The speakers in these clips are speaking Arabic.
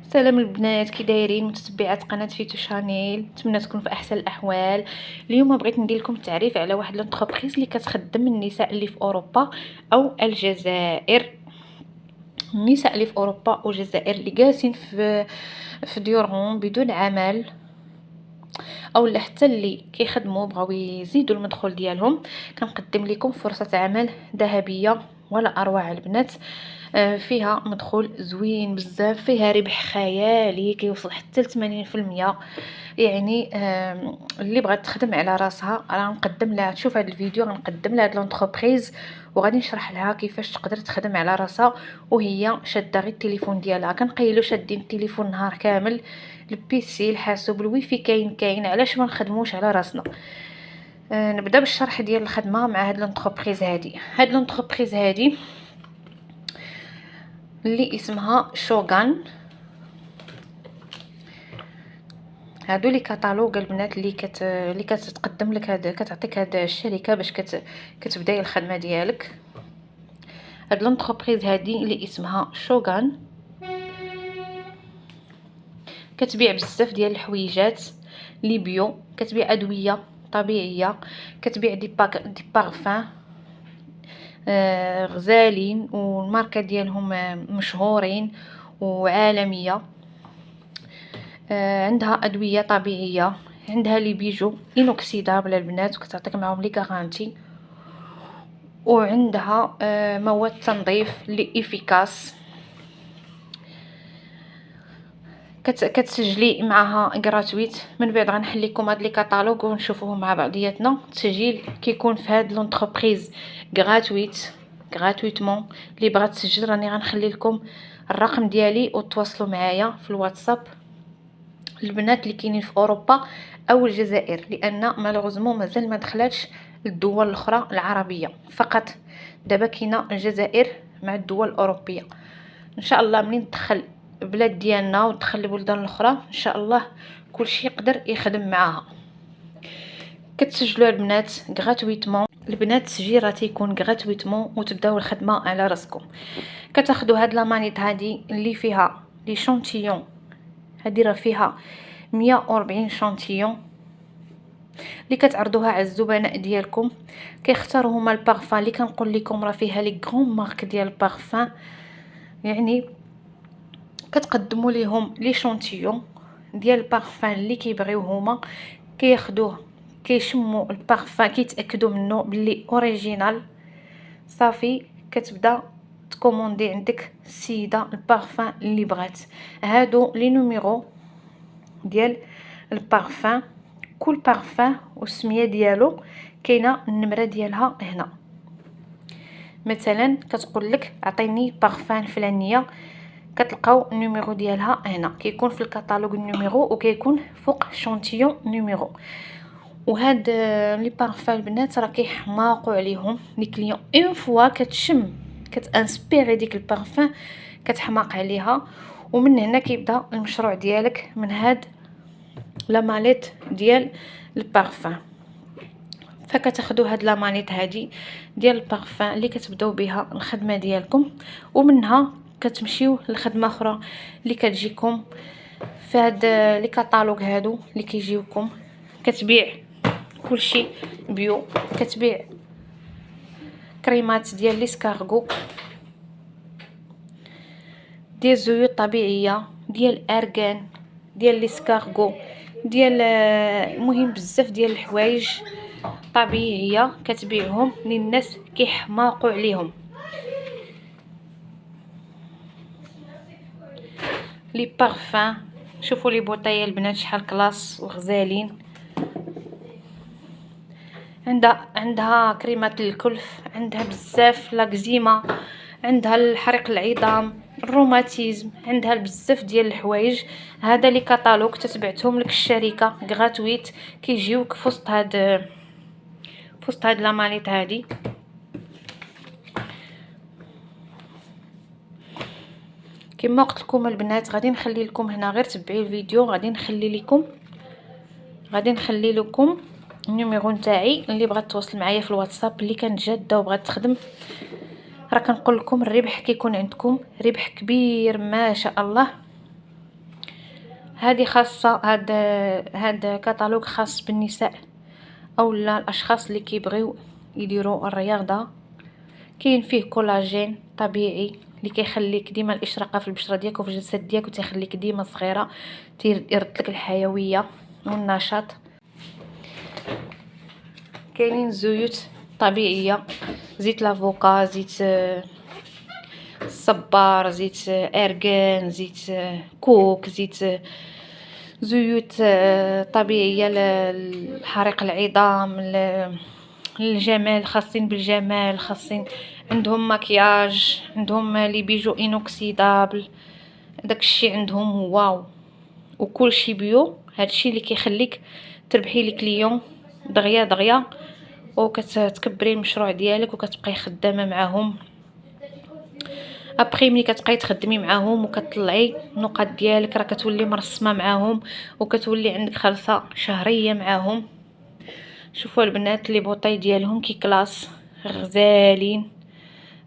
سلام البنات، كي دايرين متتبعات قناه فيتو شانيل؟ نتمنى تكون في احسن الاحوال. اليوم بغيت ندير لكم التعريف على واحد لونتربريز اللي كتخدم النساء اللي في اوروبا او الجزائر. النساء اللي في اوروبا والجزائر اللي جالسين في ديورهم بدون عمل، او حتى اللي كيخدموا بغاو يزيدوا المدخول ديالهم، كنقدم لكم فرصه عمل ذهبيه ولا اروع البنات. فيها مدخول زوين بزاف، فيها ربح خيالي كيوصل حتى ل 80%. يعني اللي بغات تخدم على راسها راه نقدم لها، تشوف هذا الفيديو غنقدم لها هاد لونتربريز وغادي نشرح لها كيفاش تقدر تخدم على راسها وهي شاده غير التليفون ديالها. كنقيلوا شادين التليفون نهار كامل، البيسي الحاسوب الويفي كاين، علاش ما نخدموش على راسنا؟ نبدا بالشرح ديال الخدمه مع هاد لونتربريز هادي اللي اسمها شوغان. هادو لي كاتالوج البنات اللي كتقدم لك كتعطيك هاد الشركه باش كتبداي الخدمه ديالك. هاد لونتربريز هادي اللي اسمها شوغان كتبيع بزاف ديال الحويجات لي بيو، كتبيع ادويه طبيعيه، كتبيع دي بارفان غزالين والماركه ديالهم مشهورين وعالميه. عندها ادويه طبيعيه، عندها لي بيجو انوكسيدابل البنات وكتعطيك معاهم لي غارانتي، وعندها مواد تنظيف لي افيكاس. كتسجلي معها غراتويت. من بعد غنحل لكم هاد لي كاتالوج ونشوفوه مع بعضياتنا. التسجيل كيكون في هاد لونتربريز غراتويتمون. اللي بغات تسجل راني غنخلي لكم الرقم ديالي وتواصلوا معايا في الواتساب، البنات اللي كاينين في اوروبا او الجزائر، لان مالوغوزمون مازال ما دخلاتش الدول الاخرى العربيه، فقط دابا كاينه الجزائر مع الدول الاوروبيه. ان شاء الله منين تدخل البلاد ديالنا وتدخل البلدان الاخرى ان شاء الله كلشي يقدر يخدم معاها. كتسجلوا البنات غراتويتمون. البنات التسجيل راه تيكون غراتويتمون وتبداو الخدمه على راسكم. كتاخذوا هاد لامانيط هادي اللي فيها لي شونتيون، هادي راه فيها 140 شانتيون اللي كتعرضوها على الزبناء ديالكم. كيختاروا هما البارفان اللي كنقول لكم راه فيها لي غران مارك ديال البارفان، يعني كتقدموا ليهم لي شانتيون ديال البارفان اللي كيبغيو هما، كياخذوه كيشموا البارفان كيتاكدوا منه باللي اوريجينال. صافي كتبدا تكوموندي عندك السيده البارفان اللي بغات. هادو لي نيميرو ديال البارفان، كل بارفان والسميه ديالو كاينه النمره ديالها هنا. مثلا كتقول لك اعطيني بارفان فلانيه، كتلقاو النيميرو ديالها هنا، كيكون في الكاتالوج النيميرو وكيكون فوق شونتيون نيميرو. وهاد لي بارفان البنات راه كيحماقوا عليهم لي كليون. اون فوا كتشم كتانسبيري ديك البارفان كتحماق عليها، ومن هنا كيبدا المشروع ديالك من هاد لا ماليت ديال البارفان. فكتاخذوا هاد لا مانيت هادي ديال البارفان اللي كتبداو بها الخدمه ديالكم، ومنها كتمشيو لخدمه اخرى اللي كتجيكم في هاد لي كاتالوج هادو اللي كيجيوكم. كتبيع كلشي بيو، كتبيع كريمات ديال ليسكارغو، ديال زيوت طبيعيه، ديال ارغان، ديال ليسكارغو، ديال المهم بزاف ديال الحوايج طبيعيه كتبيعهم للناس كيحماقوا عليهم. لي بارفان شوفوا لي بوطايه البنات شحال كلاس وغزالين. عندها كريمات للكلف، عندها بزاف لاكزيما، عندها الحريق العظام، الروماتيزم، عندها بزاف ديال الحوايج. هذا لي كاتالوج تتبعتهم لك الشركه غراتويت، كيجيوك في وسط هاد لامانيط هادي. كما قلت لكم البنات غادي نخلي لكم هنا، غير تبعي الفيديو، غادي نخلي لكم النيميرو نتاعي اللي بغات تواصل معايا في الواتساب، اللي كانت جاده وبغات تخدم. راه كنقول لكم الربح كيكون عندكم ربح كبير ما شاء الله. هذه خاصة، هاد كتالوج خاص بالنساء او الاشخاص اللي كيبغيو يديروا الرياضه. كاين فيه كولاجين طبيعي اللي كيخليك ديما الاشراقه في البشره ديالك وفي الجسد ديالك وتيخليك ديما صغيره، يردلك الحيويه والنشاط. كاينين زيوت طبيعيه، زيت لافوكا، زيت الصبار، زيت ارغان، زيت كوك، زيوت طبيعيه لحريق العظام، للجمال، خاصين بالجمال، خاصين. عندهم مكياج، عندهم لي بيجو انوكسيدابل، داكشي عندهم واو، وكلشي بيو. هادشي اللي كيخليك تربحي لي كليون دغيا دغيا، وكتكبري المشروع ديالك وكتبقاي خدامه معاهم. ابخي ملي كتبقاي تخدمي معاهم وكتطلعي النقط ديالك، راه كتولي مرسمه معاهم وكتولي عندك خلصه شهريه معاهم. شوفوا البنات لي بوطاي ديالهم كي كلاس، غزالين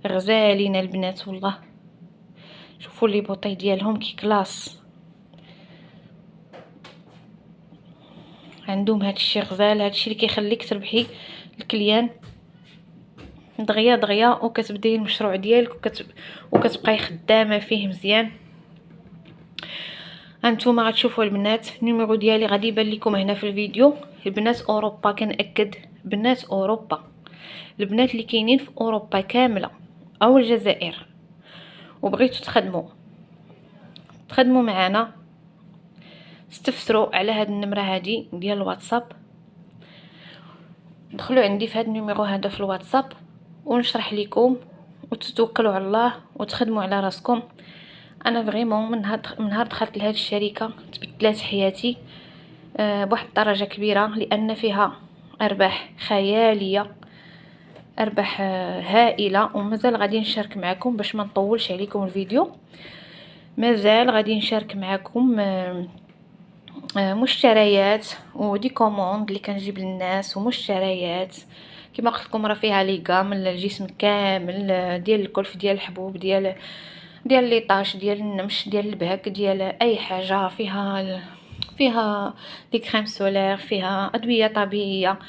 غزالين البنات والله. شوفوا لي بوطاي ديالهم كي كلاس، عندهم هادشي غزال. هادشي اللي كيخليك تربحي الكليان دغيا دغيا وكتبداي المشروع ديالك وكتبقاي خدامه فيه مزيان. هانتوما غتشوفوا البنات النيميرو ديالي غادي يبان لكم هنا في الفيديو. البنات اوروبا، كنأكد بنات اوروبا، البنات اللي كاينين في اوروبا كامله او الجزائر وبغيتوا تخدموا معنا، استفسروا على هاد النمره هادي ديال الواتساب. دخلوا عندي في هاد النيميرو هذا في الواتساب ونشرح لكم وتتوكلوا على الله وتخدموا على راسكم. انا فريمون من نهار دخلت لهاد الشركه تبدلات حياتي بواحد الدرجه كبيره، لان فيها ارباح خياليه، ارباح هائله. ومازال غادي نشارك معكم باش ما نطولش عليكم الفيديو. مازال غادي نشارك معكم مشتريات ودي كوموند اللي كنجيب للناس، ومشتريات كما قلت لكم راه فيها لي غام الجسم كامل، ديال الكلف، ديال الحبوب، ديال لي طاش، ديال النمش، ديال البهك، ديال اي حاجه. فيها دي كريم سولير، فيها ادويه طبيعيه،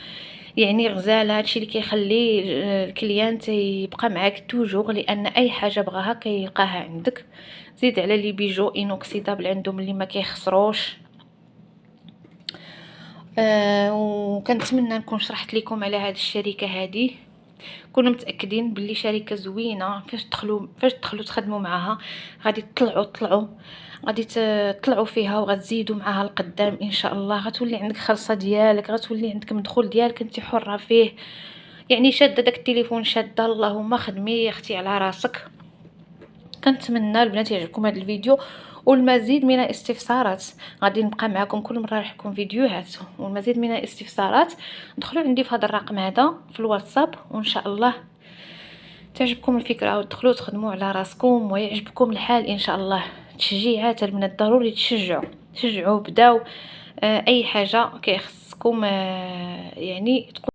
يعني غزاله. هادشي اللي كيخلي الكليانت يبقى معاك توجور، لان اي حاجه بغاها كيلقاها عندك. زيد على لي بيجو انوكسيدابل عندهم اللي ما كيخسروش. وكنتمنى نكون شرحت لكم على هذه الشركه هذه. كونوا متاكدين باللي شركه زوينه. فاش تدخلوا تخدموا معها غادي تطلعوا غادي تطلعوا فيها وغتزيدوا معها القدام ان شاء الله. غتولي عندك خلصه ديالك، غتولي عندك مدخول ديالك انت حره فيه. يعني شاده داك التليفون، شاده اللهم خدمي يا اختي على راسك. كنتمنى البنات يعجبكم هذا الفيديو، والمزيد من الاستفسارات غادي نبقى معكم كل مره راح يكون فيديوهات. والمزيد من الاستفسارات دخلوا عندي في هذا الرقم هذا في الواتساب، وان شاء الله تعجبكم الفكره وتدخلوا تخدموا على راسكم ويعجبكم الحال ان شاء الله. تشجيعات البنات، ضروري تشجعوا بداو اي حاجه كيخصكم يعني